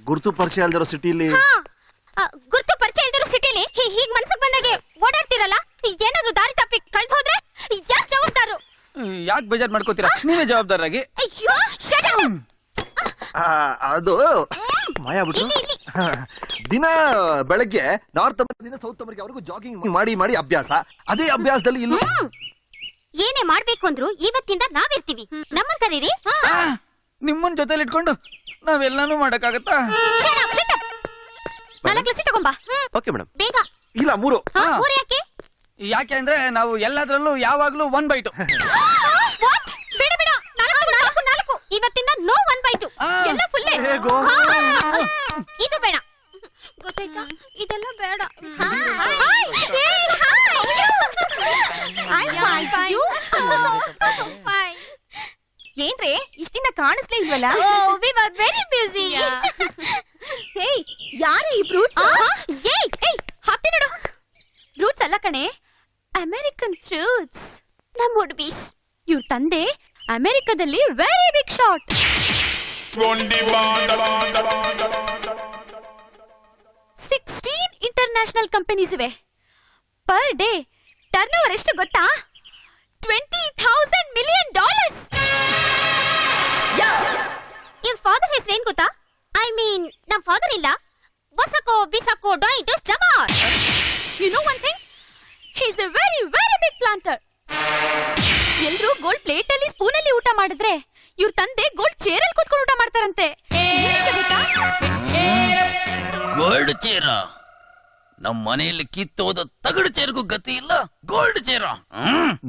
ಗುರುತು ಪರಿಚಯ ಅಲ್ದಿರೋ ಸಿಟಿಲಿ ಗುರುತು ಪರಿಚಯ ಇಲ್ದಿರೋ ಸಿಟಿಲಿ ಹೀಗ್ ಮನ್ಸಕ್ ಬಂದಾಗೆ ಓಡಾಡ್ತಿರಲ್ಲ, ಏನಾದ್ರು ದಾರಿ ತಪ್ಪಿ ಕಳ್ದ್ ಹೋದ್ರೆ ಯಾಕೆ ಜವಾಬ್ದಾರು? ಯಾಕೆ ಬೇಜಾರ್ ಮಾಡ್ಕೋತೀರಾ? ನೀವೇ ಜವಾಬ್ದಾರಾಗಿ. ಅಯ್ಯೋ shut up! ಅದು ಮಾಯಾ ಬಿಟ್ಟು ದಿನ ಬೆಳಗ್ಗೆ ನಾರ್ತ್ ಅಮೆರಿಕದಿಂದ ಸೌತ್ ಅಮೆರಿಕ ಜಾಗಿಂಗ್ ಮಾಡಿ ಮಾಡಿ ಅಭ್ಯಾಸ. ಅದೇ ಅಭ್ಯಾಸದಲ್ಲಿ ಇಲ್ಲೂ ಏನೇ ಮಾಡ್ಬೇಕು ಅಂದ್ರು ಇವತ್ತಿಂದ ನಾವಿರ್ತೀವಿ, ನಮ್ಮನ್ ಕರೀರಿ. ನಿಮ್ಮನ್ ಜೊತೆಲಿ ಇಟ್ಕೊಂಡು ನಾವೆಲ್ಲಾನು ಮಾಡಕ್ಕಾಗತ್ತಾ? ನಾಲ್ಕು ಲಸಿ ತಗೊಂಬಾ. Okay madam. ಬೇಗ. ಇಲ್ಲ 3. ಯಾಕೆ? ಯಾಕೆ ಅಂದ್ರೆ ನಾವು ಎಲ್ಲಾದ್ರಲ್ಲೂ ಯಾವಾಗ್ಲೂ 1/2. ಬೇಡ ಬೇಡ, 4 ಇವತ್ತಿಂದ ನೋ 1/2 ಎಲ್ಲ ಫುಲ್. ಇದು ಬೇಡ, ಗೊತ್ತಾಯ್ತಾ? ಇದೆಲ್ಲ ಬೇಡ. ಏನ್ರೆ ಇಷ್ಟಿನ ಕಾಣಿಸ್ಲೇ ಇಲ್ವಲ್ಲ? We were very busy. ಹೇಯ್, ಯಾರು ಈ ಫ್ರೂಟ್ಸ್? ಹಾಕ್ತಿ ನೋಡು. ಫ್ರೂಟ್ಸ್ ಅಲ್ಲ ಕಣೆ, ಅಮೆರಿಕನ್ ಫ್ರೂಟ್ಸ್. ನಮ್ಮ ಹುಡ್ಬೀಸ್. ಇವ್ರ ತಂದೆ ಅಮೆರಿಕದಲ್ಲಿ very big shot. 16 international companies ಇವೆ. ಪರ್ ಡೇ ಟರ್ನ್ ಓವರ್ ಎಷ್ಟು ಗೊತ್ತಾ? $20,000 million. ಇವ್ರ ಫಾದರ್ ಹೆಸರು ಏನ್ ಗೊತ್ತಾ? ಐ ಮೀನ್ ನಮ್ ಫಾದರ್ ಇಲ್ಲ, ಬಸಕೋ ಬಿಸಕೋ ಡಾಯಿಂಗ್ ಟು ಜಮಾರ್. You know one thing, he is a very very big planter. ಎಲ್ರೂ ಗೋಲ್ಡ್ ಪ್ಲೇಟ್ ಅಲ್ಲಿ ಸ್ಪೂನ್ ಅಲ್ಲಿ ಊಟ ಮಾಡಿದ್ರೆ ಇವ್ರ ತಂದೆ ಗೋಲ್ಡ್ ಚೇರ್ ಅಲ್ಲಿ ಕೂತ್ಕೊಂಡು ಊಟ ಮಾಡ್ತಾರಂತೆ. ಗೋಲ್ಡ್ ಚೇರ? ನಮ್ಮ ಮನೆಯಲ್ಲಿ ಕಿತ್ತೋದ ತಗಡು ಚೇರ್ಗೂ ಗತಿ ಇಲ್ಲ, ಗೋಲ್ಡ್ ಚೇರ?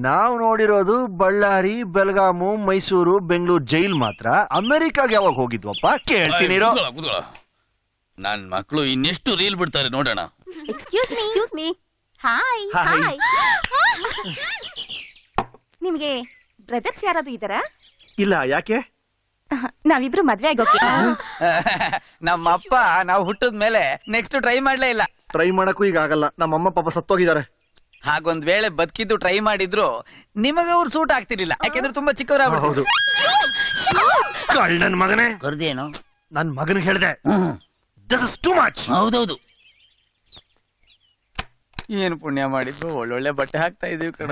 ನಾವು ನೋಡಿರೋದು ಬಳ್ಳಾರಿ, ಬೆಳಗಾಮು, ಮೈಸೂರು, ಬೆಂಗಳೂರು ಜೈಲ್ ಮಾತ್ರ. ಅಮೆರಿಕಾಗೆ ಯಾವಾಗ ಹೋಗಿದ್ವಪ್ಪ ಕೇಳ್ತೀನಿ. ನನ್ ಮಕ್ಕಳು ಇನ್ನೆಷ್ಟು ರೀಲ್ ಬಿಡ್ತಾರೆ ನೋಡೋಣ. Excuse me. Hi hi. ನಿಮ್ಗೆ ಬ್ರದರ್ಸ್ ಯಾರಾದ್ರೂ ಇದ್ದಾರಾ? ಇಲ್ಲ, ಯಾಕೆ? ನಾವಿಬ್ರು ಮದ್ವೆ ಆಗೋಕೆ. ನಮ್ಮಪ್ಪ ನಾವು ಹುಟ್ಟದ ಮೇಲೆ ನೆಕ್ಸ್ಟ್ ಟ್ರೈ ಮಾಡ್ಲೇ ಇಲ್ಲ. ಟ್ರೈ ಮಾಡಕ್ಕೂ ಈಗ ಆಗಲ್ಲ, ನಮ್ಮಮ್ಮ ಪಾಪ ಸತ್ತೋಗಿದ್ದಾರೆ. ಹಾಗೊಂದ್ ವೇಳೆ ಬದುಕಿದ್ದು ಟ್ರೈ ಮಾಡಿದ್ರು ನಿಮಗೆ ಅವ್ರು ಸೂಟ್ ಆಗ್ತಿರ್ಲಿಲ್ಲ, ಯಾಕೆಂದ್ರೆ ತುಂಬಾ ಚಿಕ್ಕವರಾಗ್ಬಿಟ್ಟು. ನನ್ ಮಗನೇ ಕರ್ದೇನು? ನನ್ ಮಗನಿಗೆ ಹೇಳ್ದೆ ದಿಸ್ ಇಸ್ ಟೂ ಮಚ್. ಹೌದೌದು. ಏನು ಪುಣ್ಯ ಮಾಡಿದ್ರು, ಒಳ್ಳೊಳ್ಳೆ ಬಟ್ಟೆ ಹಾಕ್ತಾ ಇದೀವಿ ಕಣ.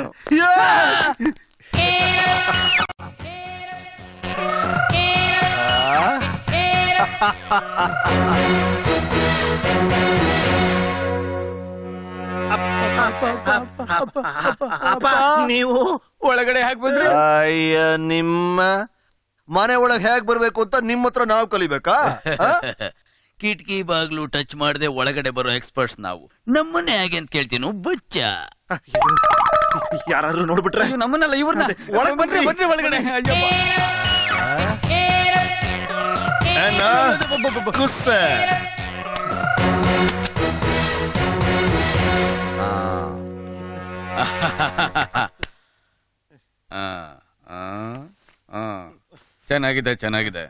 ನೀವು ಒಳಗಡೆ ಹಾಕಿ ಬಂದ್ರೆ ಅಯ್ಯ, ನಿಮ್ಮ ಮನೆ ಒಳಗೆ ಹೇಗ್ ಬರ್ಬೇಕು ಅಂತ ನಿಮ್ಮ ಹತ್ರ ನಾವು ಕಲಿಬೇಕಾ? ಕಿಟಕಿ ಬಾಗ್ಲು ಟಚ್ ಮಾಡದೆ ಒಳಗಡೆ ಬರೋ ಎಕ್ಸ್ಪರ್ಟ್ಸ್ ನಾವು. ನಮ್ಮನ್ನೇ ಹೇಗೆ ಅಂತ ಕೇಳ್ತೀನೋ ಬಚ್ಚ. ಯಾರಾದ್ರೂ ನೋಡ್ಬಿಟ್ರೆ? ನಮ್ಮನ್ನೆಲ್ಲ ಇವ್ರನ್ನ ಒಳಗೆ ಬನ್ರಿ ಬನ್ರಿ ಒಳಗಡೆ. ಚೆನ್ನಾಗಿದೆ ಚೆನ್ನಾಗಿದೆ.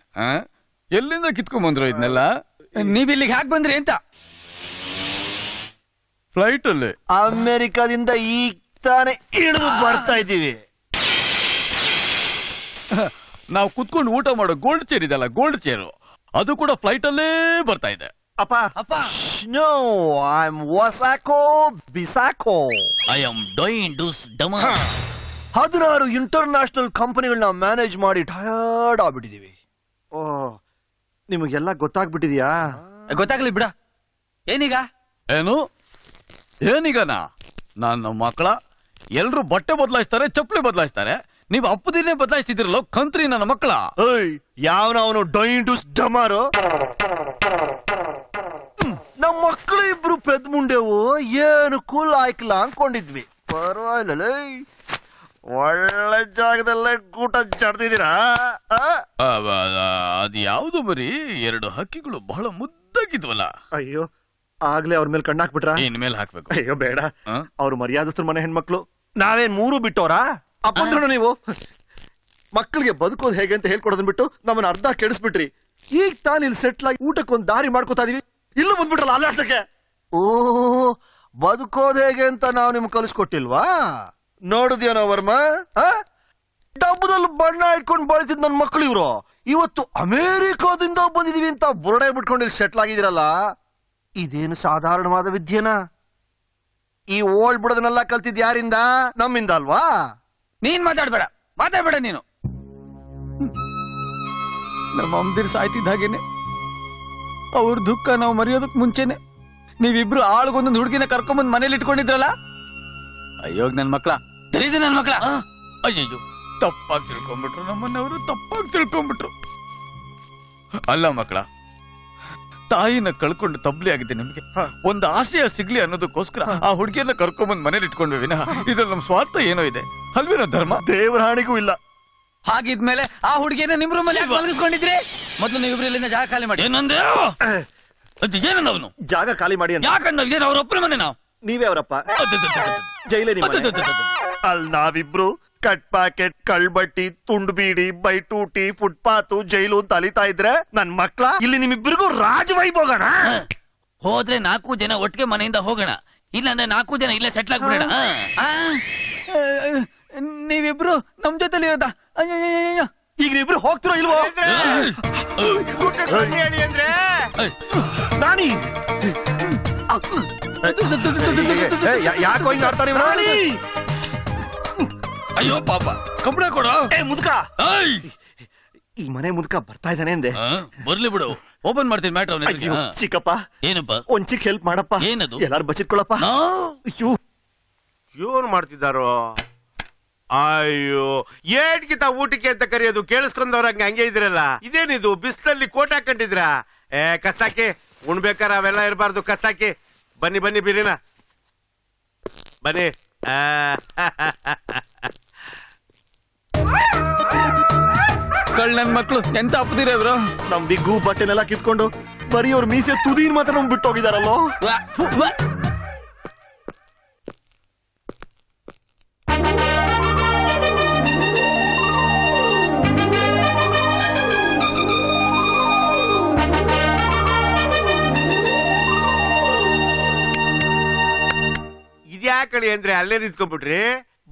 ಎಲ್ಲಿಂದ ಕಿತ್ಕೊಂಡ್ ಬಂದ್ರು ಇದನ್ನೆಲ್ಲ? ನೀವ್ ಇಲ್ಲಿಗೆ ಹಾಕ್ ಬಂದ್ರಿ ಅಂತ? ಫ್ಲೈಟ್ ಅಲ್ಲಿ ಅಮೆರಿಕಾದಿಂದ ಈಗ ತಾನೇ ಇಳಿದು ಬರ್ತಾ ಇದ್ದೀವಿ. ನಾವು ಕುತ್ಕೊಂಡು ಊಟ ಮಾಡೋ ಗೋಲ್ಡ್ ಚೇರ್ ಇದೆಲ್ಲ, ಗೋಲ್ಡ್ ಚೇರು, ಅದು ಕೂಡ ಫ್ಲೈಟ್ ಅಲ್ಲೇ ಬರ್ತಾ ಇದೆ. ಅಪ್ಪ ನೋ, ಐ ಆಮ್ ವಸಾಕೋ ಬಿಸಾಕೋ. ಐ ಆಮ್ ಡೋಯಿಂಗ್ ಡೂಸ್ ಡಮ. 16 ಇಂಟರ್ನ್ಯಾಷನಲ್ ಕಂಪನಿಗಳನ್ನ ಮ್ಯಾನೇಜ್ ಮಾಡಿ ಟಯರ್ಡ್ ಆಗ್ಬಿಟ್ಟಿದೀವಿ. ಓ, ನಿಮಗೆಲ್ಲ ಗೊತ್ತಾಗ್ಬಿಟ್ಟಿದ್ಯಾ? ಗೊತ್ತಾಗ್ಲಿ ಬಿಡ. ಏನೀಗ? ಏನು ಏನೀಗನಾ? ನನ್ನ ಮಕ್ಕಳ ಎಲ್ರು ಬಟ್ಟೆ ಬದಲಾಯಿಸ್ತಾರೆ, ಚಪ್ಪಲಿ ಬದಲಾಯಿಸ್ತಾರೆ, ನೀವು ಅಪ್ಪದಿನೇ ಬದಲಾಯಿಸ್ತಿದಿರಲ್ಲ ಕಂತ್ರಿ ನನ್ನ ಮಕ್ಕಳ. ಯಾವನವನು ಡೊಯಿಂಗ್ ಟು ಡಮಾರು? ನಮ್ಮ ಮಕ್ಕಳು ಇಬ್ರು ಪೆದ್ ಮುಂಡೆವು, ಏನು ಕೂಲ್ ಆಯ್ಕಲ್ಲ ಅನ್ಕೊಂಡಿದ್ವಿ. ಪರವಾಗಿಲ್ಲ, ಒಳ್ಳೆ ಜಾಗದಲ್ಲೇ ಕೂಟ ಜಡ್ದಿದ್ದೀರಾ. ಅದು ಯಾವ್ದು ಬರೀ 2 ಹಕ್ಕಿಗಳು ಬಹಳ ಮುದ್ದಾಗಿದ್ವಲ್ಲ. ಅಯ್ಯೋ, ಆಗ್ಲೇ ಅವ್ರ ಮೇಲೆ ಕಣ್ಣಾಕ್ಬಿಟ್ರ? ಇನ್ಮೇಲೆ ಹಾಕ್ಬೇಕು. ಅಯ್ಯೋ ಬೇಡ, ಅವ್ರು ಮರ್ಯಾದಸ್ತ್ರ ಮನೆ ಹೆಣ್ಮಕ್ಳು, ನಾವೇನ್ 3 ಬಿಟ್ಟೋರಾ? ಅಪ್ಪಂದ್ರು ನೀವು ಮಕ್ಕಳಿಗೆ ಬದುಕೋದು ಹೇಗೆ ಅಂತ ಹೇಳ್ಕೊಡೋದನ್ ಬಿಟ್ಟು ನಮ್ಮನ್ನ ಅರ್ಧ ಕೆಡಿಸ್ಬಿಟ್ರಿ. ಈಗ ತಾನು ಇಲ್ಲಿ ಸೆಟ್ಲ್ ಆಗಿ ಊಟಕ್ಕೊಂದು ದಾರಿ ಮಾಡ್ಕೋತಾ ಇದೀವಿ, ಇಲ್ಲೂ ಬಂದ್ಬಿಟ್ರಲ್ಲ ಅಲ್ಲಾಡ್ಸಕ್ಕೆ. ಓ, ಬದುಕೋದು ಹೇಗೆ ಅಂತ ನಾವು ನಿಮ್ಗೆ ಕಲಿಸ್ಕೊಟ್ಟಿಲ್ವಾ? ನೋಡಿದ್ಯಾನೋ ವರ್ಮ, ಡಬ್ಬದಲ್ಲಿ ಬಣ್ಣ ಇಟ್ಕೊಂಡು ಬಳಸಿದ್ ನನ್ ಮಕ್ಳು ಇವ್ರು ಇವತ್ತು ಅಮೇರಿಕಾದಿಂದ ಬಂದಿದೀವಿ ಅಂತ ಬುರಡೆ ಬಿಟ್ಕೊಂಡು ಇಲ್ಲಿ ಸೆಟ್ಲ್ ಆಗಿದಿರಲ್ಲ, ಇದೇನು ಸಾಧಾರಣವಾದ ವಿದ್ಯೆನಾ? ಈ ಓಲ್ಡ್ ಬಿಡೋದನ್ನೆಲ್ಲ ಕಲ್ತಿದ್ ಯಾರಿಂದ? ನಮ್ಮಿಂದ ಅಲ್ವಾ? ನೀನ್ ಮಾತಾಡ್ಬೇಡ ನೀನು. ನಮ್ಮ ಅಮ್ಮದಿರ್ ಸಾಯ್ತಿದ್ದ ಹಾಗೇನೆ ಅವ್ರ ದುಃಖ ನಾವು ಮರೆಯೋದಕ್ ಮುಂಚೆನೆ ನೀವಿಬ್ರು ಆಳ್ಗೊಂದೊಂದು ಹುಡುಗಿನ ಕರ್ಕೊಂಬಂದ್ ಮನೇಲಿ ಇಟ್ಕೊಂಡಿದ್ರಲ್ಲ. ಅಯ್ಯೋ ನನ್ ಮಕ್ಳ, ತೆರೀದು ನನ್ ಮಕ್ಳ. ಅಯ್ಯಯ್ಯೋ, ತಪ್ಪಾಗಿ ತಿಳ್ಕೊಂಡ್ಬಿಟ್ರು ನಮ್ಮನ್ನವರು, ತಪ್ಪಾಗಿ ತಿಳ್ಕೊಂಡ್ಬಿಟ್ರು. ಅಲ್ಲ ಮಕ್ಕಳ, ತಾಯಿನ ಕಳ್ಕೊಂಡು ತಬ್ಲಿ ಆಗಿದೆ ನಿಮ್ಗೆ. ಒಂದು ಆಶ್ರಯ ಸಿಗ್ಲಿ ಅನ್ನೋದಕ್ಕೋಸ್ಕರ ಆ ಹುಡುಗಿಯನ್ನ ಕರ್ಕೊಂಬಂದ್ ಮನೇಲಿ ಇಟ್ಕೊಂಡ್ವಿ ವಿನಃ ಇದ್ರಲ್ಲಿ ನಮ್ ಸ್ವಾರ್ಥ ಏನೋ ಇದೆ ಅಲ್ವೇನೋ ಧರ್ಮ? ದೇವರ ಹಾಣಿಗೂ ಇಲ್ಲ. ಹಾಗಿದ್ಮೇಲೆ ಆ ಹುಡುಗಿಯನ್ನ ನಿಮ್ ರೂಮಲ್ಲಿ ಮಲಗಿಸ್ಕೊಂಡಿದ್ರಿ? ಮೊದಲು ನೀವು ಇಬ್ರು ಇಲ್ಲಿಂದ ಜಾಗ ಖಾಲಿ ಮಾಡಿ. ಏನಂದೆ ಏನಂದ ಅವನು? ಜಾಗ ಖಾಲಿ ಮಾಡಿ ಅಂತ. ಯಾಕಂದ? ಇದೇನು ಅವ್ರ ಒಪ್ಪನ ಮನೆ? ನಾವು ನೀವೇ ಅವರಪ್ಪ, ಜೈಲೇ ನಿಮ್ಮ ಮನೆ. ಅಲ್ಲಿ ನಾವಿಬ್ರು ಕಟ್ ಪ್ಯಾಕೆಟ್, ಕಳ್ಬಟ್ಟಿ, ತುಂಡು ಬೀಡಿ, ಬೈಟೂಟಿ, ಫುಟ್ಪಾತ್, ಜೈಲು ಅಂತ ಅಲಿತಾ ಇದ್ರೆ ನನ್ ಮಕ್ಳ ಇಲ್ಲಿ ನಿಮ್ಮಿಬ್ಬರಿಗೂ ರಾಜವೈಭೋಗೋಣ. ಹೋದ್ರೆ 4 ಜನ ಒಟ್ಟಿಗೆ ಮನೆಯಿಂದ ಹೋಗೋಣ, ಇಲ್ಲಾಂದ್ರೆ 4 ಜನ ಇಲ್ಲೇ ಸೆಟ್ಲ್ ಆಗ್ಬಿಡೋಣ. ನೀವಿಬ್ರು ನಮ್ ಜೊತೆಲಿ ಇರೋದ? ಈಗ ನೀವಿಬ್ರು ಹೋಗ್ತಿರೋ ಇಲ್ವೋ? ನಾನಿ ಯಾಕೋ ಹಿಂಗ ಆಡ್ತಾನೆ ನಾನಿ? ಅಯ್ಯೋ ಪಾಪ, ಕಬ್ಬಣ ಕೊಡ. ಮುದುಕ, ಈ ಮನೆ ಮುದುಕ ಬರ್ತಾ ಇದ್ದಾನೆ ಎಂದೆ. ಬರ್ಲಿ ಬಿಡು, ಓಪನ್ ಮಾಡ್ತೀನಿ ಮ್ಯಾಟ್ರ್. ಅಯ್ಯೋ ಚಿಕ್ಕಪ್ಪ, ಏನಪ್ಪ? ಒಂದ್ ಚಿಕ್ಕ ಹೆಲ್ಪ್ ಮಾಡಪ್ಪ. ಏನದು? ಎಲ್ಲಾರು ಬಚ್ಚಿಟ್ಕೊಳಪ್ಪ. ಅಯ್ಯೋ ಏನ್ ಮಾಡ್ತಿದ್ದಾರೋ? ಅಯ್ಯೋ, ಏಟ್ಗಿತ ಊಟಕ್ಕೆ ಅಂತ ಕರೆಯೋದು ಕೇಳಿಸ್ಕೊಂಡವ್ರಂಗ ಹಂಗೆ ಇದ್ರಲ್ಲ. ಇದೇನಿದು ಬಿಸಿಲಲ್ಲಿ ಕೋಟ್ ಹಾಕೊಂಡಿದ್ರ? ಕಸ್ತಾಕಿ ಉಣ್ಬೇಕಾರ ಅವೆಲ್ಲ ಇರಬಾರ್ದು. ಕಸ್ತಾಕಿ ಬನ್ನಿ ಬನ್ನಿ ಬಿರಿನ ಬನ್ನಿ. ನನ್ ಮಕ್ಳು ಎಂತ ಅಪ್ಪದಿರ ಇವ್ರು? ನಮ್ ಬಿಗ್ಗು ಬಟ್ಟೆನೆಲ್ಲ ಕಿತ್ಕೊಂಡು ಬರೀ ಅವ್ರ ಮೀಸೆ ತುದೀನ್ ಮಾತ್ರ ನಮ್ಗೆ ಬಿಟ್ಟು ಹೋಗಿದಾರಲ್ಲೋ. ಇದ್ಯಾಕಳಿ ಅಂದ್ರೆ ಅಲ್ಲೇ ನಿಂತ್ಕೊಂಡ್ಬಿಟ್ರಿ?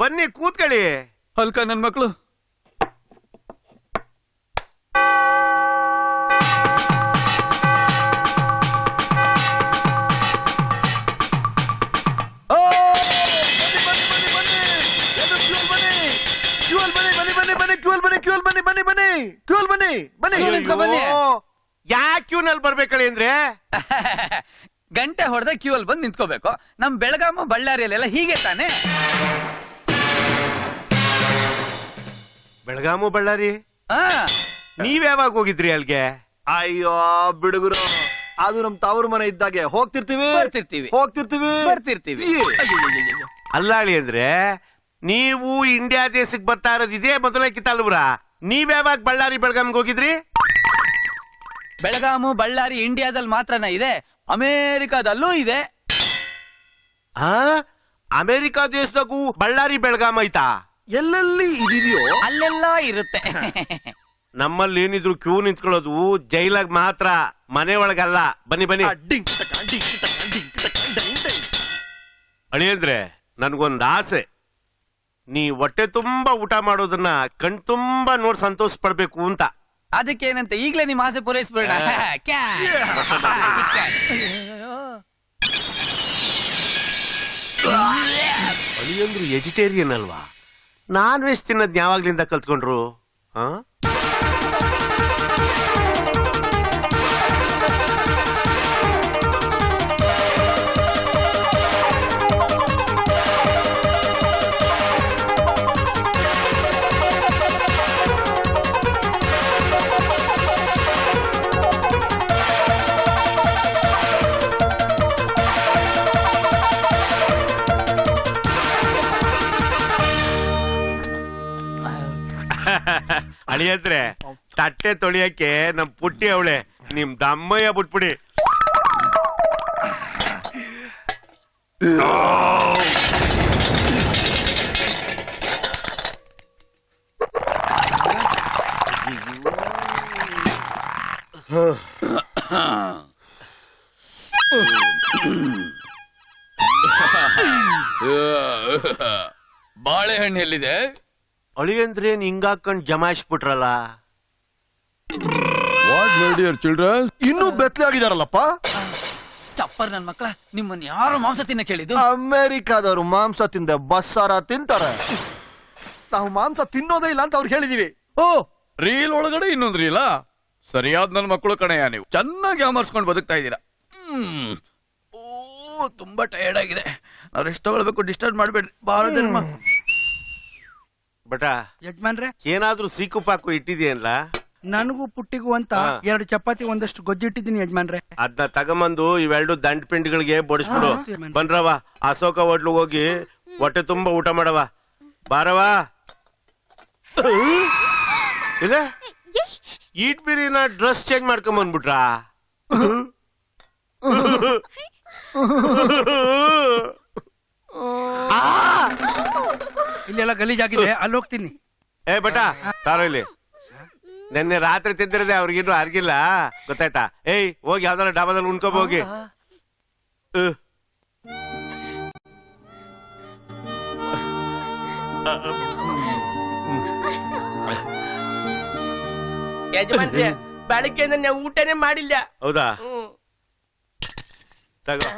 ಬನ್ನಿ ಕೂತ್ಕೊಳ್ಳಿ. ಅಲ್ಕ ನನ್ ಮಕ್ಳು. ಯಾಕೆ ಕ್ಯೂನಲ್ಲಿ ಬರ್ಬೇಕಳಿ ಅಂದ್ರೆ ಗಂಟೆ ಹೊಡೆದ ಕ್ಯೂ ಅಲ್ಲಿ ಬಂದು ನಿಂತ್ಕೋಬೇಕು. ನಮ್ ಬೆಳಗಾಮ ಬಳ್ಳಾರಿಯಲ್ಲೆಲ್ಲ ಹೀಗೆ ತಾನೆ? ಬೆಳಗಾಮು ಬಳ್ಳಾರಿ ನೀವ್ ಯಾವಾಗ ಹೋಗಿದ್ರಿ ಅಲ್ಗೆ? ಅಯ್ಯೋ ಬಿಡುಗರು, ಅದು ನಮ್ ತವರು ಮನೆ ಇದ್ದಾಗೆ ಹೋಗ್ತಿರ್ತೀವಿ ಬರ್ತಿರ್ತೀವಿ. ಅಲ್ಲಾಳಿ ಅಂದ್ರೆ ನೀವು ಇಂಡಿಯಾ ದೇಶಕ್ಕೆ ಬರ್ತಾ ಇರೋದು ಇದೇ ಮೊದಲಕ್ಕಿಂತ ಅಲ್ವ್ರ? ನೀವ್ ಯಾವಾಗ ಬಳ್ಳಾರಿ ಬೆಳಗಾಮ್ಗೆ ಹೋಗಿದ್ರಿ? ಬೆಳಗಾಮು ಬಳ್ಳಾರಿ ಇಂಡಿಯಾದಲ್ಲಿ ಮಾತ್ರನ ಇದೆ, ಅಮೇರಿಕಾದಲ್ಲೂ ಇದೆ. ಅಮೆರಿಕಾ ದೇಶದಾಗೂ ಬಳ್ಳಾರಿ ಬೆಳಗಾಂ ಐತಾ? ಎಲ್ಲೆಲ್ಲಿ ಇದೆಯೋ ಅಲ್ಲೆಲ್ಲ ಇರುತ್ತೆ. ನಮ್ಮಲ್ಲಿ ಏನಿದ್ರು ಕ್ಯೂ ನಿಂತ್ಕೊಳ್ಳೋದು ಜೈಲಾಗ್ ಮಾತ್ರ, ಮನೆ ಒಳಗಲ್ಲ. ಬನ್ನಿ ಬನ್ನಿ. ಅಳಿಯಂದ್ರೆ ನನ್ಗೊಂದ್ ಆಸೆ, ನೀ ಹೊಟ್ಟೆ ತುಂಬಾ ಊಟ ಮಾಡೋದನ್ನ ಕಣ್ ತುಂಬಾ ನೋಡ್ ಸಂತೋಷ ಪಡ್ಬೇಕು ಅಂತ. ಅದಕ್ಕೇನಂತ ಈಗ್ಲೇ ನಿಮ್ ಆಸೆ ಪೂರೈಸ್ಬೇಡ. ಅಳಿಯಂದ್ರು ವೆಜಿಟೇರಿಯನ್ ಅಲ್ವಾ? Non veg ತಿನ್ನೋದ್ ಯಾವಾಗ್ಲಿಂದ ಕಲ್ತ್ಕೊಂಡ್ರು? ಅಳಿಯಂದ್ರೆ ತಟ್ಟೆ ತೊಳಿಯಕ್ಕೆ ನಮ್ ಪುಟ್ಟಿ ಅವಳೆ, ನಿಮ್ ದಮ್ಮಯ್ಯ ಬಿಟ್ಬಿಡಿ. ಬಾಳೆಹಣ್ಣು ಎಲ್ಲಿದೆ? ಅಳಿಯಂದ್ರೇನ್ ಹಿಂಗಾಕೊಂಡ್ ಜಮಾಯಿಸ್ಬಿಟ್ರಲ್ಲ. What my dear children? ಇನ್ನೂ ಬೆತ್ತಲೆ ಆಗಿದಾರಲ್ಲಪ್ಪ. ಚಪ್ಪರ್ ನನ್ ಮಕ್ಳ, ನಿಮ್ಮನ್ನ ಯಾರು ಮಾಂಸ ತಿನ್ನ ಕೇಳಿದ್ದು? ಅಮೆರಿಕಾದವರು ಮಾಂಸ ತಿಂದೆ ಬಸ್ಸಾರ ತಿಂತಾರೆ. ನಾವು ಮಾಂಸ ತಿನ್ನೋದೇ ಇಲ್ಲ ಅಂತ ಅವ್ರಿಗೆ ಹೇಳಿದೀವಿ. ಓ, ರೀಲ್ ಒಳಗಡೆ ಇನ್ನೊಂದ್ ರೀಲಾ? ಸರಿಯಾದ ನನ್ ಮಕ್ಕಳು ಕಣಯ್ಯ, ನೀವು ಚೆನ್ನಾಗಿ ಅಮರ್ಸ್ಕೊಂಡು ಬದುಕ್ತಾ ಇದ್ದೀರಾ. ಓ, ತುಂಬಾ ಟಯರ್ಡ್ ಆಗಿದೆ. ನಾವು ರೆಸ್ಟ್ ತಗೊಳ್ಬೇಕು, ಡಿಸ್ಟರ್ಬ್ ಮಾಡ್ಬೇಡ್ರಿ. ಬಹಳ ಜನ್ಮ. ಬಟ ಯಜಮಾನ್ರೆ, ಏನಾದ್ರೂ ಸೀಕು ಪಾಕು ಇಟ್ಟಿದೆಯಲ್ಲ? ನನಗೂ ಪುಟ್ಟಿಗೂ ಅಂತ ಹಾ. 2 ಚಪಾತಿ ಒಂದಷ್ಟು ಗೊಜ್ಜಿಟ್ಟಿದ್ದೀನಿ ಯಜಮಾನ್ರೆ. ಅದನ್ನ ತಗೊಂಬಂದು ಇವೆರಡು ದಂಡ್ ಪಿಂಡಿಗಳಿಗೆ ಬಡಿಸ್ಬಿಡು. ಹಾ. ಬನ್ರವ, ಅಶೋಕ ಹೋಟ್ಲು ಹೋಗಿ ಹೊಟ್ಟೆ ತುಂಬಾ ಊಟ ಮಾಡವ. ಬಾರವ. ಇಲ್ಲ ಈಟ್ ಬಿರಿನ ಡ್ರೆಸ್ ಚೇಂಜ್ ಮಾಡ್ಕೊಂಡ್ ಬಂದ್ಬಿಟ್ರಾ? ಇಲ್ಲೆಲ್ಲ ಗಲೀಜಾಗಿದೆ, ಅಲ್ಲಿ ಹೋಗ್ತೀನಿ. ಏ ಬಟ ತಾರೋ ಇಲ್ಲಿ. ನೆನ್ನೆ ರಾತ್ರಿ ತಿಂದಿರದೆ ಅವ್ರಿಗಿನ್ನು ಅರ್ಗಿಲ್ಲ, ಗೊತ್ತಾಯ್ತಾ? ಏಯ್, ಹೋಗಿ ಯಾವ್ದಾರ ಡಾಬಾದಲ್ಲಿ ಉಣ್ಕೊಬ ಹೋಗಿ. ಯಜಮಾನ್ರೆ, ಬೆಳಗ್ಗೆಯಿಂದ ನಾವು ಊಟನೇ ಮಾಡಿಲ್ಲ. ಹೌದಾ? ತಗೋ,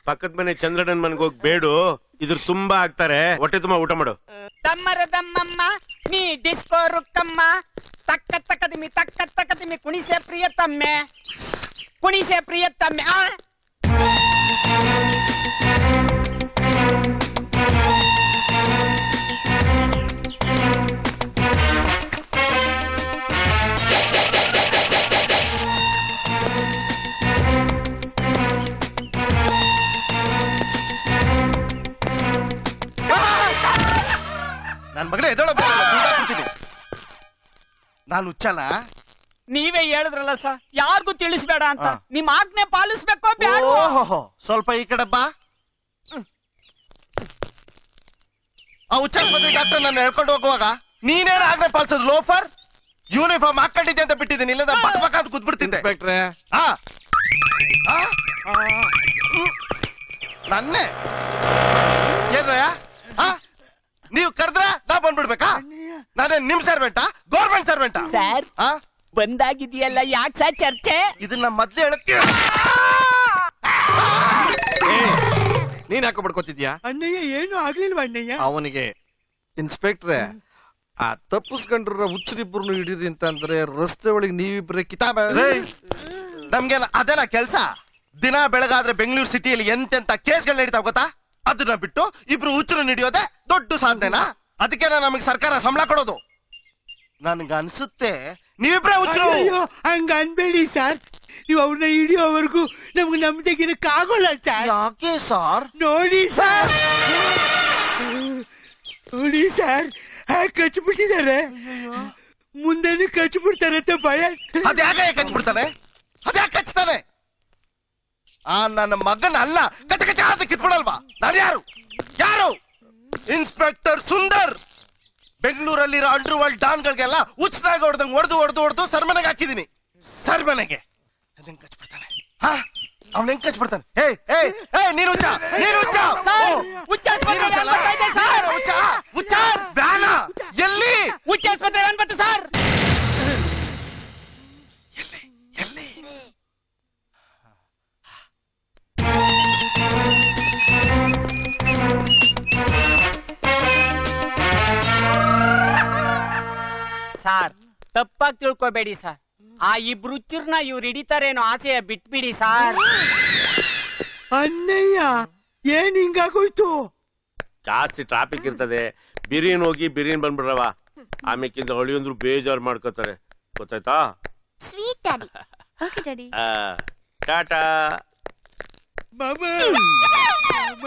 ಪಕ್ಕದ ಮನೆ ಚಂದ್ರಣ್ಣನ್ ಮನೆಗೆ ಹೋಗಿ ಬೇಡು, ಇದ್ರ ತುಂಬಾ ಹಾಕ್ತಾರೆ. ಹೊಟ್ಟೆ ತುಂಬಾ ಊಟ ಮಾಡು. ತಮ್ಮರ ದಮ್ಮಮ್ಮ ನೀ ಡಿಸ್ಕೋ ರುಕ್ಕಮ್ಮ, ತಕ್ಕ ತಕ್ಕದಿಮಿ ಕುಣಿಸೆ ಪ್ರಿಯತಮ್ಮೆ, ಕುಣಿಸೆ ಪ್ರಿಯತಮ್ಮೆ. ನನ್ ಮಗಳೇ ಎದೊಳ, ನಾನು ಹುಚ್ಚಲ್ಲ. ನೀವೇ ಹೇಳಿದ್ರಲ್ಲ ಸರ್, ಯಾರಿಗೂ ತಿಳಿಸ್ಬೇಡ ಅಂತ. ನಿಮ್ ಆಜ್ಞೆ ಪಾಲಿಸ್ಬೇಕೋ ಬೇಡ? ಓಹೋ, ಸ್ವಲ್ಪ ಈ ಕಡೆ ಬಾ. ಆ ಹುಚ್ಚಾಸ್ಪತ್ರೆ ಡಾಕ್ಟರ್ ನನ್ನ ಹೇಳ್ಕೊಂಡು ಹೋಗುವಾಗ ನೀನೇನ ಆಜ್ಞೆ ಪಾಲಿಸೋದು? ಲೋಫರ್ ಯೂನಿಫಾರ್ಮ್ ಹಾಕೊಂಡಿದ್ದೆ ಅಂತ ಬಿಟ್ಟಿದ್ದೀನಿ, ಇಲ್ಲದ ಪಕ್ಕ ಅಂತ ಕೂತ್ಬಿಡ್ತಿದ್ದೆ. ಹಾ, ನನ್ನೇ ಏನ್ರಯ್ಯ? ನೀವು ಕರೆದ್ರ ನಾ ಬಂದ್ಬಿಡ್ಬೇಕಾ? ನಾನೇ ನಿಮ್ ಸರ್ವೆಂಟಾ, ಗೌರ್ಮೆಂಟ್ ಸರ್ವೆಂಟಾ? ಸರ್, ಬಂದಾಗಿದೆಯಲ್ಲ, ಯಾಕೆ ಸರ್ ಚರ್ಚೆ? ಇದನ್ನ ಮೊದ್ಲೇ ಹೇಳಕ್ಕೆ ನೀನ್ ಯಾಕೆ ಬಡ್ಕೋತಿದ್ಯಾ? ಅಣ್ಣಯ್ಯ, ಏನು ಆಗ್ಲಿಲ್ವ ಅಣ್ಣಯ್ಯ? ಅವನಿಗೆ ಇನ್ಸ್ಪೆಕ್ಟ್ರೆ, ಆ ತಪ್ಪಿಸ್ಕೊಂಡ್ರ ಹುಚ್ಚರಿಬ್ಬರನ್ನು ಹಿಡೀರಿ ಅಂತಂದ್ರೆ ರಸ್ತೆ ಒಳಗೆ ನೀವಿಬ್ರೆ ಕಿತಾಬ. ನಮ್ಗೇನ ಅದೆಲ್ಲ ಕೆಲ್ಸ? ದಿನ ಬೆಳಗಾದ್ರೆ ಬೆಂಗಳೂರು ಸಿಟಿಯಲ್ಲಿ ಎಂತೆಂತ ಕೇಸ್ಗಳು ನಡೀತಾವ ಗೊತ್ತಾ? ಅದನ್ನ ಬಿಟ್ಟು ಇಬ್ರು ಹುಚ್ಚರನ್ನು ಹಿಡಿಯೋದೆ ದೊಡ್ಡ ಸಾಧನೆನಾ? ಅದಕ್ಕೆ ನಮಗೆ ಸರ್ಕಾರ ಸಂಬಳ ಕೊಡೋದು. ನನ್ಗ ಅನ್ಸುತ್ತೆ ನೀವಿಬ್ರೆ ಹುಚ್ಚರು. ಹಂಗ ಅನ್ಬೇಡಿ ಸರ್, ನೀವು ಅವ್ರನ್ನ ಹಿಡಿಯೋವರೆಗೂ ನಮ್ಗೆ ನಮ್ದಗಿರಕ್ಕಾಗೋಲ್ಲ ಸರ್. ಯಾಕೆ ಸಾರ್? ನೋಡಿ ಸರ್, ನೋಡಿ ಸರ್, ಕಚ್ಬಿಟ್ಟಿದ್ದಾರೆ. ಮುಂದೆನೂ ಕಚ್ಬಿಡ್ತಾರೆ ಅಂತ ಭಯ. ಅದ್ಯಾಕೆ ಕಚ್ಬಿಡ್ತಾನೆ? ಅದ್ಯಾಕೆ ಕಚ್ತಾನೆ? ಆ ನನ್ನ ಮಗನ ಅಲ್ಲ ಕಚ ಕಚ ಅಂತ ಕಿತ್ಬಿಡಲ್ವಾ? ನಾನು ಯಾರು? ಯಾರು? ಇನ್ಸ್ಪೆಕ್ಟರ್ ಸುಂದರ್. ಬೆಂಗಳೂರಲ್ಲಿರೋ ಅಂಡರ್ ವರ್ಲ್ಡ್ ಡಾನ್ಗಳಿಗೆಲ್ಲ ಹುಚ್ಚನಾಗ ಹೊಡೆದಂಗ್ ಹೊಡೆದು ಸರ್ಮನೆಗೆ ಹಾಕಿದೀನಿ. ಸರ್ಮನೆಗೆ ಹೆಂಗ್ ಕಚ್ಬಿಡ್ತಾನೆ? ಹಾ, ಅವ್ನ ಹೆಂಗ್ ಕಚ್ಬಿಡ್ತಾನೆ? ನೀನು ಹುಚ್ಚ, ನೀನು ಹುಚ್ಚ, ಹುಚ್ಚ ಬ್ಯಾನ ಎಲ್ಲಿ? ಹುಚ್ಚಾಸ್ಪತ್ರೆ ಅನ್ಬತ್ತು ಸರ್. ಸಾರ್, ತಪ್ಪಾಗಿ ತಿಳ್ಕೊಬೇಡಿ ಸರ್. ಆ ಇಬ್ರು ಹುಚ್ಚರ್ನ ಇವ್ರು ಹಿಡಿತಾರೇನೋ ಆಸೆಯ ಬಿಟ್ಬಿಡಿ ಸಾರ್. ಅಣ್ಣಯ್ಯ, ಏನ್ ಹಿಂಗಾಗೋಯ್ತು? ಜಾಸ್ತಿ ಟ್ರಾಫಿಕ್ ಇರ್ತದೆ. ಬಿರಿಯಾನಿ ಹೋಗಿ ಬಿರಿಯಾನಿ ಬಂದ್ಬಿಡ್ರವ. ಆಮೇಕಿಂದ ಹೊಳಿಯಂದ್ರು ಬೇಜಾರು ಮಾಡ್ಕೋತಾರೆ, ಗೊತ್ತಾಯ್ತಾ? Sweet daddy. Okay daddy. Tata. ಮಾಮ, ಮಾಮ,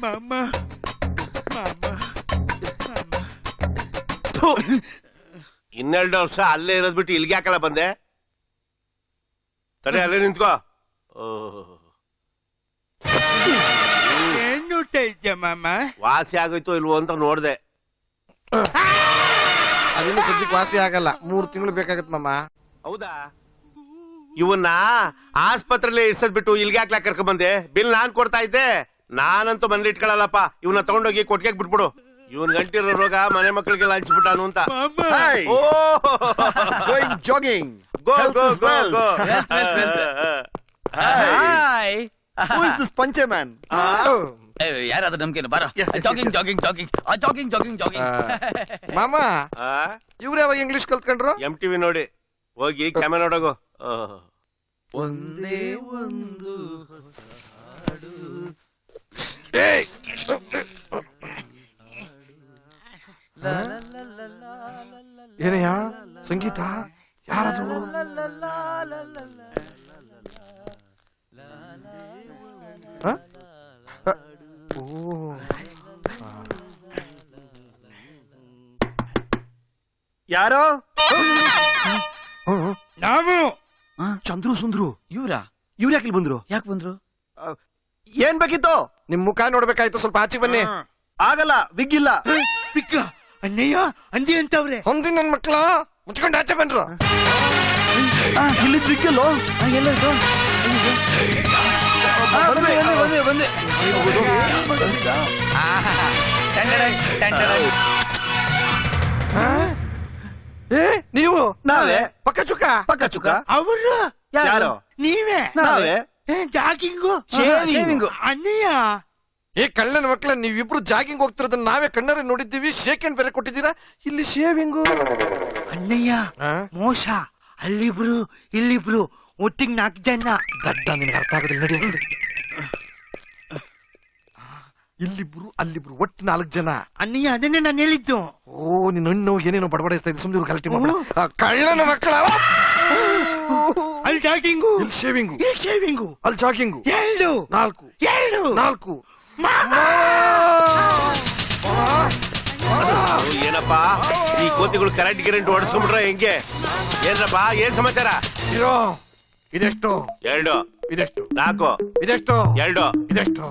ಮಾಮ. ಇನ್ನೆರಡು ವರ್ಷ ಅಲ್ಲೇ ಇರೋದ್ ಬಿಟ್ಟು ಇಲ್ಲಿಗೆ ಯಾಕಲ್ಲ ಬಂದೆ? ಸರಿ, ಅಲ್ಲೇ ನಿಂತ್ಕೋ. ಏನ್ ಊಟ ಇದ್ಯಾ ಮಾಮ? ವಾಸಿ ಆಗೋಯ್ತು ಇಲ್ವೋ ಅಂತ ನೋಡ್ದೆ. ಅದಿನ್ನು ಸದ್ಯಕ್ಕೆ ವಾಸಿ ಆಗಲ್ಲ, 3 ತಿಂಗಳು ಬೇಕಾಗತ್ ಮಾಮ. ಹೌದಾ? ಇವನ್ನ ಆಸ್ಪತ್ರೆಯಲ್ಲಿ ಇರ್ಸದ್ ಬಿಟ್ಟು ಇಲ್ಗೆ ಹಾಕ್ಲಾಕ್ ಕರ್ಕೊಂಡ್ ಬಂದೆ. ಬಿಲ್ ನಾನ್ ಕೊಡ್ತಾ ಇದ್ದೆ. ನಾನಂತೂ ಮನೇಲಿ ಇಟ್ಕೊಳ್ಳಲ್ಲಪ್ಪ. ಇವನ್ನ ತಗೊಂಡೋಗಿ ಕೊಟ್ಟಿಗೆ ಬಿಟ್ಬಿಡು. ಇವನ್ ಗಂಟಿರೋ ರೋಗ ಮನೆ ಮಕ್ಕಳಿಗೆಲ್ಲ ಹಂಚ್ಬಿಟ್ಟಾನು ಅಂತ. Hi. ಓ Going jogging. Go Health go is go wealth. Go. Hi Who is this Panche man? ಯಾರಾದ್ರೂ ನಮ್ಗೇನು ಬಾರ Yes, yes, jogging yes. Jogging jogging jogging jogging jogging ಮಾಮ ಇವ್ರು ಯಾವಾಗ ಇಂಗ್ಲಿಷ್ ಕಲ್ತ್ಕೊಂಡ್ರು? MTV ನೋಡಿ ಹೋಗಿ ಕ್ಯಾಮರಾ ನೋಡೋಗು. ಒಂದೇ ಒಂದು ಏನಯ್ಯ ಸಂಗೀತ ಯಾರದು? ಯಾರೋ ನಾವು ಚಂದ್ರು ಸುಂದ್ರು ಇವ್ರಾ ಇವ್ರು ಯಾಕೆ ಬಂದ್ರು? ಯಾಕೆ ಬಂದ್ರು? ಏನ್ ಬೇಕಿತ್ತು? ನಿಮ್ ಮುಖ ನೋಡ್ಬೇಕಾಯ್ತು, ಸ್ವಲ್ಪ ಆಚೆ ಬನ್ನಿ. ಆಗಲ್ಲ, ಬಿಗ್ಗಿಲ್ಲ. ಪಿಕ್ಕ ಅಣ್ಣಯ್ಯ ಅಂದಿ ಅಂತವ್ರೆ. ಹೊಂದಿ ನನ್ ಮಕ್ಳ ಮುಚ್ಕೊಂಡು ಆಚೆ ಬಂದ್ರು. ಇಲ್ಲಿದ್ ಬಿಗ್ಗಲ್ಲೋ? ಬಂದೆ ಏ ನೀವು? ನಾವೇ. ಪಕ್ಕ ಚುಕ್ಕ ಪಕ್ಕ ಚುಕ್ಕ ಅವರು ಯಾರು? ನೀವೇ ನಾವೇ. Jogging shaving. ಅಣ್ಣಯ್ಯ ಏ ಕಳ್ಳನ ಮಕ್ಳ, ನೀವಿಬ್ರು ಜಾಗಿಂಗ್ ಹೋಗ್ತಿರೋದನ್ನ ನಾವೇ ಕಣ್ಣಾರೆ ನೋಡಿದ್ದೀವಿ. ಶೇಕ್ ಹ್ಯಾಂಡ್ ಬೇರೆ ಕೊಟ್ಟಿದ್ದೀರಾ, ಇಲ್ಲಿ ಶೇವಿಂಗು. ಅಣ್ಣಯ್ಯ ಮೋಸ. ಅಲ್ಲಿಬ್ರು ಇಲ್ಲಿಬ್ರು ಒಟ್ಟಿಗೆ 4 ಜನ. ದಡ್ಡ, ನಿನಗೆ ಅರ್ಥ ಆಗೋದಿಲ್ಲ, ನಡಿ. ಇಲ್ಲಿಬ್ರು ಅಲ್ಲಿಬ್ರು ಒಟ್ಟು 4 ಜನ. ಅಣ್ಣಯ್ಯ ಅದನ್ನೇ ನಾನು ಹೇಳಿದ್ದು. ಓ ನೀನು ಇನ್ನೂ ಏನೇನೋ ಬಡಬಡಿಸ್ತಾ ಇದ್ದೆ, ಸುಮ್ಮನೆ ಗಲಾಟೆ ಮಾಡ್ಬೇಡ. ಕಳ್ಳನ ಮಕ್ಕಳ, ಅಲ್ಲಿ ಜಾಗಿಂಗು, ಇಲ್ಲಿ ಶೇವಿಂಗು, ಇಲ್ಲಿ ಶೇವಿಂಗು, ಅಲ್ಲಿ ಜಾಗಿಂಗು. 2 4 2 ಏನಪ್ಪಾ ಈ ಕೋತಿಗಳು ಕರೆಂಟ್ ಓಡಿಸ್ಕೊಂಡ್ಬಿಟ್ರ ಹೆಂಗೆ? ಏನ್ರಪ್ಪ, ಏನ್ ಸಮಾಚಾರ? ಇರೋ ಇದೆಷ್ಟು? 2 ಇದೆಷ್ಟು? 4 ಇದೆಷ್ಟು? 2 ಇದೆಷ್ಟು?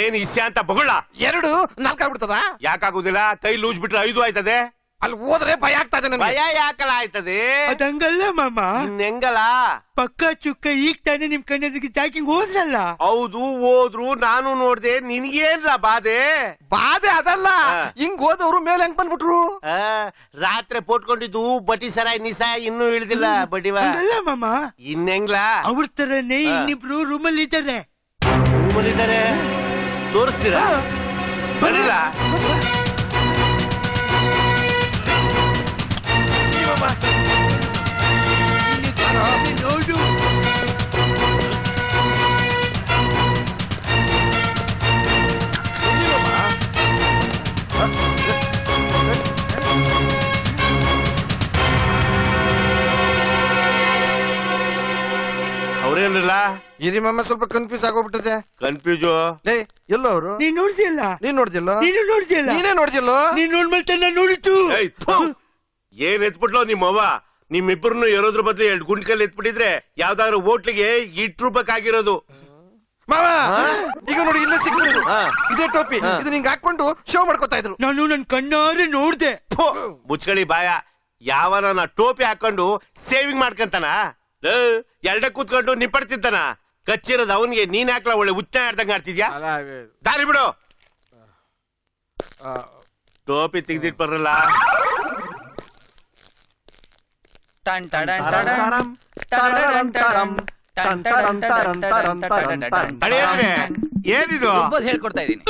ಏನ್ ಇಸ್ಯ ಅಂತ ಬಗಳ? 2 4 ಆಗ್ಬಿಡ್ತದ? ಯಾಕಾಗುದಿಲ್ಲ? ಕೈ ಲೂಜ್ ಬಿಟ್ರೆ 5 ಆಯ್ತದೆ. ಅಲ್ಲಿ ಹೋದ್ರೆ ಭಯ ಆಗ್ತಾ ಇದೆ ನನಗೆ. ಭಯ ಯಾಕಲ ಆಯ್ತದೆ? ಅದಂಗಲ್ಲ ಮಾಮ. ಹೆಂಗಲ್ಲ? ಪಕ್ಕ ಚುಕ್ಕ ಈಗ ತಾನೇ ನಿಮ್ ಕಣ್ಣೆದಿಗೆ ಜಾಗಿಂಗ್ ಹೋದ್ರಲ್ಲ. ಹೌದು ಹೋದ್ರು, ನಾನು ನೋಡ್ದೆ. ನಿನ್ಗೇನ್ರ ಬಾಧೆ? ಬಾಧೆ ಅದಲ್ಲ, ಹಿಂಗ್ ಹೋದವ್ರು ಮೇಲೆ ಹೆಂಗ್ ಬಂದ್ಬಿಟ್ರು? ರಾತ್ರಿ ಪೋಟ್ಕೊಂಡಿದ್ದು ಬಟಿ ಸರಾಯ್ ನಿಸ ಇನ್ನೂ ಇಳಿದಿಲ್ಲ ಬಡಿವ. ಹಂಗಲ್ಲ ಮಾಮ, ಇನ್ನೆಂಗ್ಲಾ? ಅವ್ರ ತರನೇ ಇನ್ನಿಬ್ರು ರೂಮಲ್ಲಿ ಇದ್ದಾರೆ. ರೂಮಲ್ಲಿದ್ದಾರೆ, ತೋರಿಸ್ತೀರಾ? ಬರಲ್ಲ. ನೋಡು ಅವ್ರೇನಿಲ್ಲ. ಇರಿ ಮಾಮ, ಸ್ವಲ್ಪ ಕನ್ಫ್ಯೂಸ್ ಆಗೋಗ್ಬಿಟ್ಟಿದೆ. ಕನ್ಫ್ಯೂಸು. ಲೇ ಎಲ್ಲೋ ಅವರು? ನೀನ್ ನೋಡ್ದಿಲ್ಲ, ನೀನ್ ನೋಡ್ದಿಲ್ಲ? ನೀನು ನೋಡ್ದಿಲ್ಲ, ನೀನೇ ನೋಡ್ದಿಲ್ಲ? ನೀನ್ ನೋಡ್ಮೇಲೆ ನಾನು ನೋಡಿತು. ಏಯ್, ಥು. ಏನ್ ಎತ್ಬಿಟ್ಲೋ ನಿಮ್ಮವ್ವ? ನಿಮ್ಮಿಬ್ಬರನ್ನು ಎರೋದ್ರ ಬದಲು 2 ಗುಂಡ್ಕಲ್ಲಿ ಎತ್ಬಿಟ್ಟಿದ್ರೆ ಯಾವ್ದಾದ್ರು ಹೋಟ್ಲಿಗೆ ಇಟ್ರೂಪಕ್ಕಾಗಿರೋದು. ಮಾವ ಈಗ ನೋಡಿ, ಇಲ್ಲೇ ಸಿಕ್ಬಿಟ್ಟು ಇದೇ ಟೋಪಿ, ಇದು ನಿಂಗೆ ಹಾಕೊಂಡು ಶೋ ಮಾಡ್ಕೊತಾ ಇದ್ರು. ನಾನು ನನ್ ಕಣ್ಣಾರೆ ನೋಡ್ದೆ. ಥು, ಮುಚ್ಕಳಿ ಬಾಯ. ಯಾವನ ಟೋಪಿ ಹಾಕೊಂಡು ಸೇವಿಂಗ್ ಮಾಡ್ಕಂತಾನ? ಎರಡ ಕೂತ್ಕೊಂಡು ನಿಪ್ಪಡ್ತಿದ್ದಾನ? ಕಚ್ಚಿರೋದು ಅವನ್ಗೆ, ನೀನ್ ಹಾಕ್ಲ ಒಳ್ಳೆ ಉಚ್ಚ ಆಡ್ದಂಗ ಆಡ್ತಿದ್ಯಾ? ದಾರಿ ಬಿಡು. ಟೋಪಿ ತೆಗ್ದಿಟ್ ಬರಲ್ಲ. ಏನಿದು? ಹೇಳ್ಕೊಡ್ತಾ ಇದೀನಿ.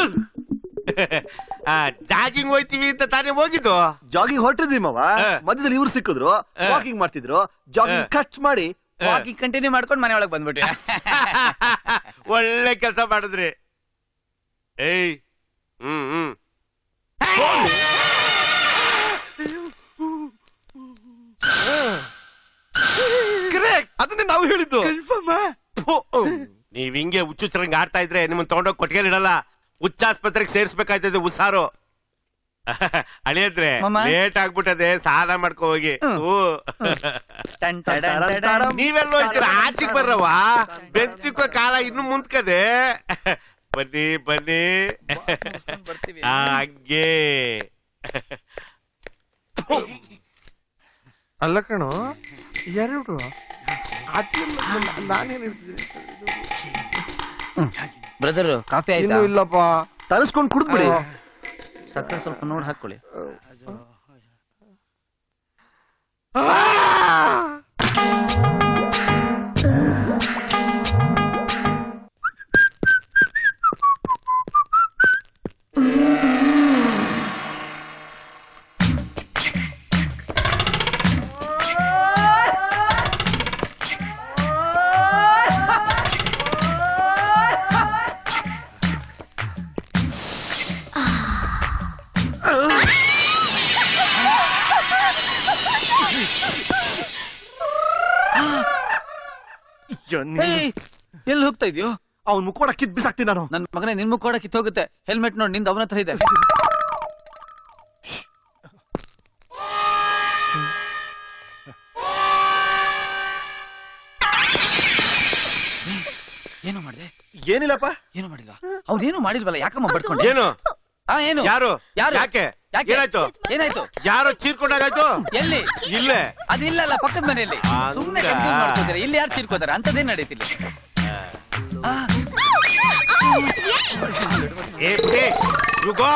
ಜಾಗಿಂಗ್ ಹೋಯ್ತಿವಿ ಅಂತ ತಾನೇ ಹೋಗಿದ್ದು? ಜಾಗಿಂಗ್ ಹೊರಟಿದ್ವಿ ಮಾವ, ಮಧ್ಯದಲ್ಲಿ ಇವ್ರು ಸಿಕ್ಕಿದ್ರು, ವಾಕಿಂಗ್ ಮಾಡ್ತಿದ್ರು. ಜಾಗಿಂಗ್ ಕಟ್ ಮಾಡಿ ವಾಕಿಂಗ್ ಕಂಟಿನ್ಯೂ ಮಾಡ್ಕೊಂಡು ಮನೆ ಒಳಗೆ ಬಂದ್ಬಿಟ್ವಿ. ಒಳ್ಳೆ ಕೆಲಸ ಮಾಡಿದ್ರಿ. ಏಯ್ ಹ್ಮ್ ಅದನ್ನೇ ನಾವು ಹೇಳಿದ್ದು. ಕನ್ಫರ್ಮ್. ನೀವ್ ಹಿಂಗೆ ಹುಚ್ಚುಚ್ಚರಂಗ್ ಆಡ್ತಾ ಇದ್ರೆ ನಿಮ್ಮನ್ ತಗೊಂಡೋಗಿ ಕೊಟ್ಟಿಗೆಲಿಡಲ್ಲ, ಹುಚ್ಚಾಸ್ಪತ್ರೆಗೆ ಸೇರ್ಸ್ಬೇಕಾಯ್ತದೆ ಉಸಾರು. ಅಳಿಯದ್ರೆ ಲೇಟ್ ಆಗ್ಬಿಟ್ಟದೆ, ಸಾಲ ಮಾಡ್ಕೊ ಹೋಗಿ. ನೀವೆಲ್ಲೋ ಇದ್ದೀರ, ಆಚೆಗೆ ಬರ್ರವ. ಬೆಂಚಿಕೋ ಕಾಲ ಇನ್ನು ಮುಂದ್ಕದೆ. ಬನ್ನಿ ಬನ್ನಿ. ಹಂಗೆ ಅಲ್ಲ ಕಣೋ, 2 ನಾನೇನ್ ಬ್ರದರ್ ಕಾಫಿ ಆಯ್ತಾ? ಇಲ್ಲಪ್ಪ, ತರಿಸ್ಕೊಂಡು ಕುಡಿದ್ಬಿಡಿ. ಸಕ್ಕರೆ ಸ್ವಲ್ಪ ನೋಡಿ ಹಾಕೊಳ್ಳಿ. ಎಲ್ಲಿ ಹೋಗ್ತಾ ಇದೆಯೋ? ಅವ್ನ್ ಮುಕ್ಕೋಡ ಕಿತ್ ಬಿಸಾಕ್ತೀನಿ ನಾನು. ನನ್ನ ಮಗನೇ, ನಿನ್ ಮುಖ ಕಿತ್ತು ಹೋಗುತ್ತೆ. ಹೆಲ್ಮೆಟ್ ನೋಡಿ, ನಿಂದ ಅವನ ಹತ್ರ ಇದೆ. ಏನು ಮಾಡಿದೆ? ಏನಿಲ್ಲಪ್ಪ. ಏನು ಮಾಡಿಲ್ಲ? ಅವ್ನೇನು ಮಾಡಿಲ್ವಲ್ಲ, ಯಾಕಮ್ಮ ಬಡ್ಕೊಂಡೆ? ಏನು ಏನು? ಯಾರು ಯಾರು? ಯಾಕೆ ಯಾಕೆ? ಏನಾಯ್ತು? ಏನಾಯ್ತು? ಯಾರೋ ಚೀರ್ಕೊಂಡಾಗಾಯ್ತು? ಎಲ್ಲಿ? ಇಲ್ಲೇ ಅದಿಲ್ಲಲ್ಲ, ಪಕ್ಕದ ಮನೆಯಲ್ಲಿ. ಹಂಗ? ಸುಮ್ನೆ ಕನ್ಫ್ಯೂಸ್ ಮಾಡ್ಕೋತೀರಾ. ಇಲ್ಲಿ ಯಾರು ಚೀರ್ಕೋತಾರೆ? ಅಂತದೇನ್ ನಡೀತಿಲ್ಲ. ಏ ಪುಟಿ, ಯು ಗೋ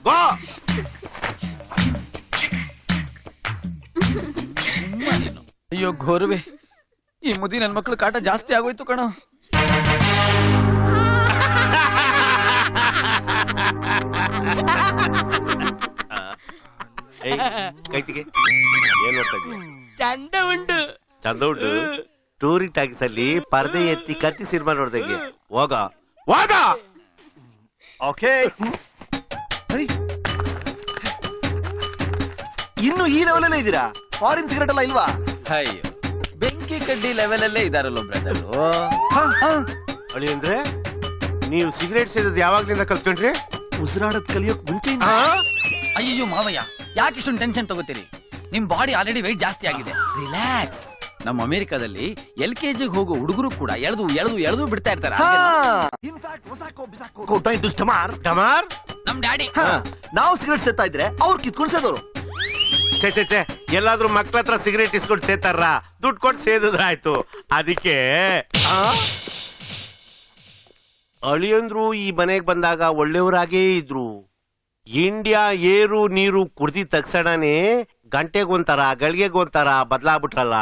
ಗೋ. ಅಯ್ಯೋ ಘೋರವೇ, ಈ ಮುದಿ ನನ್ ಮಕ್ಳು ಕಾಟ ಜಾಸ್ತಿ ಆಗೋಯ್ತು ಕಣೋ. ಏಯ್, ಕೈತಿಗೆ ಏನ್ ನೋಡ್ತಾ ಇದೀಯ? ಚಂದ ಉಂಟು. ಚಂದ ಉಂಟು. ಟೂರಿಂಗ್ ಟಾಕೀಸ್ ಅಲ್ಲಿ ಪರದೆ ಎತ್ತಿ ಕತ್ತಿ ಸಿನಿಮಾ ನೋಡ್ದಂಗೆ. ಹೋಗ ಹೋಗ. ಓಕೆ, ಇನ್ನು ಈ ಲೆವೆಲ್ ಅಲ್ಲೇ ಇದ್ದೀರಾ? ಫಾರಿನ್ ಸಿಗರೇಟ್ ಎಲ್ಲ ಇಲ್ವಾ? ಅಯ್ಯೋ, ಬೆಂಕಿ ಕಡ್ಡಿ ಲೆವೆಲ್ ಅಲ್ಲೇ ಇದಾರಲ್ಲ ಬ್ರದರ್. ಅಳಿ ಅಂದ್ರೆ ನೀವು ಸಿಗರೇಟ್ ಸೇದೋದು ಯಾವಾಗ್ಲಿಂದ ಕಲ್ತ್ಕೊಂಡ್ರಿ? ಉಸಿರಾಡೋದ್ ಕಲಿಯೋಕ್ ಮುಂಚೆಯಿಂದ. ಅಯ್ಯೋ ಮಾವಯ್ಯ, ಯಾಕೆ ಇಷ್ಟೊಂದು ಟೆನ್ಷನ್ ತಗೋತೀರಿ? ನಿಮ್ ಬಾಡಿ ಆಲ್ರೆಡಿ ವೆಯ್ಟ್ ಜಾಸ್ತಿ ಆಗಿದೆ. ರಿಲ್ಯಾಕ್ಸ್. ನಮ್ಮ ಅಮೆರಿಕಾದಲ್ಲಿ LKG ಹೋಗೋ ಹುಡುಗರು ಕೂಡ ಎಳೆದು ಎಳೆದು ಎಳೆದು ಬಿಡ್ತಾ ಇರ್ತಾರೆ. In fact ಹೊಸಾಕೋ ಬಿಸಾಕೋ ಡಾಯಿಂಗ್ to ಸ್ಟಮಾರ್. ಟಮಾರ್ ನಮ್ ಡ್ಯಾಡಿ ನಾವು ಸಿಗರೇಟ್ ಸೇತಾ ಇದ್ರೆ ಅವ್ರು ಕಿತ್ಕೊಂಡ್ ಸೇದೋರು. ಛೇ ಛೇ ಛೇ, ಎಲ್ಲಾದ್ರೂ ಮಕ್ಳ ಹತ್ರ ಸಿಗರೇಟ್ ಇಸ್ಕೊಂಡು ಸೇತಾರ, ದುಡ್ಡು ಕೊಟ್ಟು ಸೇದಿದ್ರಾಯ್ತು. ಅದಕ್ಕೆ ಅಳಿಯಂದ್ರು ಈ ಮನೆಗೆ ಬಂದಾಗ ಒಳ್ಳೆಯವರಾಗೇ ಇದ್ರು. ಇಂಡಿಯಾ ಏರು ನೀರು ಕುಡ್ದಿದ ತಕ್ಷಣನೇ ಗಂಟೆಗೊಂತಾರ ಗಳಿಗೆಗೊಂತಾರ ಬದಲಾಗ್ಬಿಟ್ರಲ್ಲ.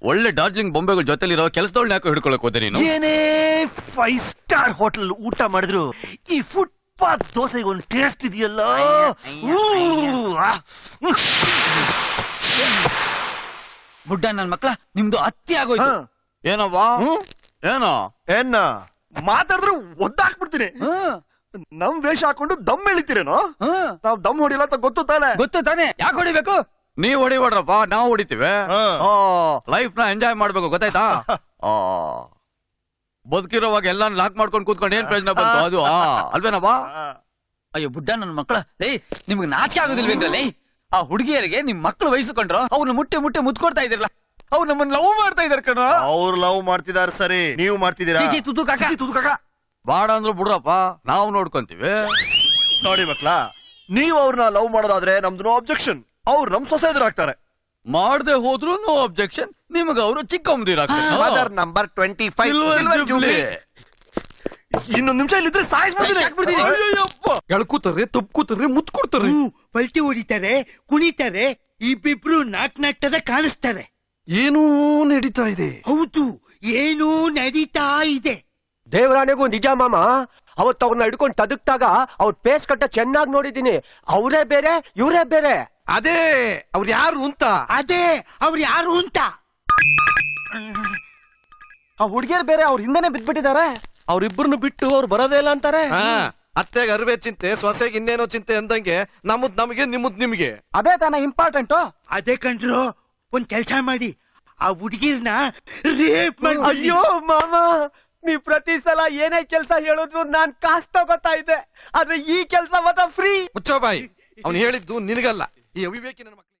ಒಳ್ಳೆ ಡಾರ್ಜಿಲಿಂಗ್ ಬೊಂಬೆಗಳ ಜೊತೆಲಿರೋ ಕೆಲಸದೊಳನ್ನ ಯಾಕೆ ಹಿಡ್ಕೊಳಕ್ ಹೋದೆ ನೀನು? ಏನೇ 5 ಸ್ಟಾರ್ ಹೋಟೆಲ್ ಊಟ ಮಾಡಿದ್ರು ಈ ಫುಟ್ಪಾತ್ ದೋಸೆಗೆ ಒಂದು ಟೇಸ್ಟ್ ಇದೆಯಲ್ಲ. ಬುಡ್ಡ ನನ್ ಮಕ್ಳ, ನಿಮ್ದು ಅತ್ತಿ ಆಗೋಯ್ತು. ಏನವ್ವಾ? ಏನೋ ಏನ ಮಾತಾಡಿದ್ರು ಒದ್ದಾಕ್ಬಿಡ್ತೀನಿ. ನಮ್ ವೇಷ ಹಾಕೊಂಡು ದಮ್ ಎಳಿತೀರೇನೋ? ನಾವ್ ದಮ್ ಹೊಡಿಲ್ಲ ಅಂತ ಗೊತ್ತು ತಾನೆ? ಗೊತ್ತು ತಾನೆ, ಯಾಕೆ ಹೊಡಿಬೇಕು? ನೀವ್ ಹೊಡಿಬೇಡ್ರಪ್ಪ, ನಾವು ಹೊಡಿತೀವಿ. ಲೈಫ್ ನ ಎಂಜಾಯ್ ಮಾಡ್ಬೇಕು, ಗೊತ್ತಾಯ್ತಾ? ಬದುಕಿರೋವಾಗ ಎಲ್ಲಾನು ಲಾಕ್ ಮಾಡ್ಕೊಂಡು ಕೂತ್ಕೊಂಡು ಏನ್ ಪ್ರಯೋಜನ ಬಂತು? ಅದು ಅಲ್ವೇನಪ್ಪ? ಅಯ್ಯೋ ಬುಡ್ಡ ನನ್ ಮಕ್ಳ, ಲೇ ನಿಮ್ಗೆ ನಾಚಿಕೆ ಆಗೋದಿಲ್ವೇನ್ರಲ್ಲೇ? ಆ ಹುಡುಗಿಯರಿಗೆ ನಿಮ್ ಮಕ್ಳು ವಹಿಸ್ಕೊಂಡ್ರು, ಅವ್ರನ್ನ ಮುಟ್ಟೆ ಮುಟ್ಟೆ ಮುತ್ಕೊಡ್ತಾ ಇದ್ರಲ್ಲ, ಅವ್ರು ನಮ್ಮನ್ನ ಲವ್ ಮಾಡ್ತಾ ಇದಾರೆ ಕಣ. ಅವ್ರು ಲವ್ ಮಾಡ್ತಿದಾರ ಸರಿ, ನೀವು ಮಾಡ್ತಿದ್ದೀರಾ? ತುದು ಕಾಕ ಬಾಡ ಅಂದ್ರು ಬಿಡ್ರಪ್ಪ, ನಾವು ನೋಡ್ಕೊಂತೀವಿ. ನೋಡಿ ಮಕ್ಳ, ನೀವ್ ಅವ್ರನ್ನ ಲವ್ ಮಾಡೋದಾದ್ರೆ ನಮ್ದು ನೋ ಅಬ್ಜೆಕ್ಷನ್. ಅವ್ರು ನಮ್ ಸೊಸೆ ಎದುರಾಗ್ತಾರೆ. ಮಾಡದೆ ಹೋದ್ರು ನೋ ಅಬ್ಜೆಕ್ಷನ್. ನಿಮಗ ಅವರು ಮದರ್ ನಂಬರ್ 25 ಸಿಲ್ವರ್ ಜೂಬ್ಲಿ. ಇನ್ನೊಂದು ನಿಮಿಷ ಇಲ್ಲಿದ್ರೆ ಸಾಯಿಸ್ಬಿಡ್ತೀನಿ. ಎಳ್ಕೂತಾರೆ, ತಪ್ಕೋತಾರೆ, ಮುತ್ ಕೊಡ್ತಾರೆ, ಪಲ್ಟಿ ಹೊಡಿತಾರೆ, ಕುಣಿತಾರೆ, ಇಬ್ಬಿಬ್ರು ನಾಟ್ನಟ್ಟದ ಕಾಣಿಸ್ತಾರೆ. ಏನೂ ನಡೀತಾ ಇದೆ. ಹೌದು, ಏನೂ ನಡೀತಾ ಇದೆ. ದೇವರಾಣೆಗೂ ನಿಜ ಮಾಮ. ಅವತ್ತು ಅವ್ರನ್ನ ಹಿಡ್ಕೊಂಡು ತದಕ್ತಾಗ ಅವ್ರ ಪೇಸ್ ಕಟ್ಟ ಚೆನ್ನಾಗಿ ನೋಡಿದೀನಿ. ಅವರೇ ಬೇರೆ, ಇವರೇ ಬೇರೆ. ಅದೇ ಅವ್ರು ಯಾರು ಅಂತ. ಅದೇ ಅವ್ರು ಯಾರು ಅಂತ. ಆ ಹುಡುಗಿಯರು ಬೇರೆ ಅವ್ರ ಹಿಂದೆನೆ ಬಿದ್ಬಿಟ್ಟಿದ್ದಾರೆ. ಅವ್ರಿಬ್ರನ್ನು ಬಿಟ್ಟು ಅವ್ರು ಬರೋದೇ ಇಲ್ಲ ಅಂತಾರೆ. ಅತ್ತೆಗೆ ಅರಿವೆ ಚಿಂತೆ, ಸೊಸೆಗೆ ಇನ್ನೇನೋ ಚಿಂತೆ ಅಂದಂಗೆ ನಮ್ಮದ್ ನಮಗೆ, ನಿಮ್ಮದ್ ನಿಮ್ಗೆ. ಅದೇ ತಾನೇ ಇಂಪಾರ್ಟೆಂಟು. ಅದೇ ಕಂಡ್ರು, ಒಂದ್ ಕೆಲ್ಸ ಮಾಡಿ, ಆ ಹುಡುಗಿರ್ನ ರೇಪ್ ಮಾಡಿ. ಅಯ್ಯೋ ಮಾಮ, ನೀವ್ ಪ್ರತಿ ಸಲ ಏನೇ ಕೆಲ್ಸ ಹೇಳಿದ್ರು ನಾನ್ ಕಾಸ್ ತಗೋತಾ ಇದ್ದೆ, ಆದ್ರೆ ಈ ಕೆಲ್ಸ ಮಾತ್ರ ಫ್ರೀ. ಮುಚ್ಚೋ ಬಾಯಿ, ಅವ್ನು ಹೇಳಿದ್ದು ನಿನಗಲ್ಲ, ಈ ಅವಿವೇಕಿ ನನ್ನ ಮಕ್ಕಳು.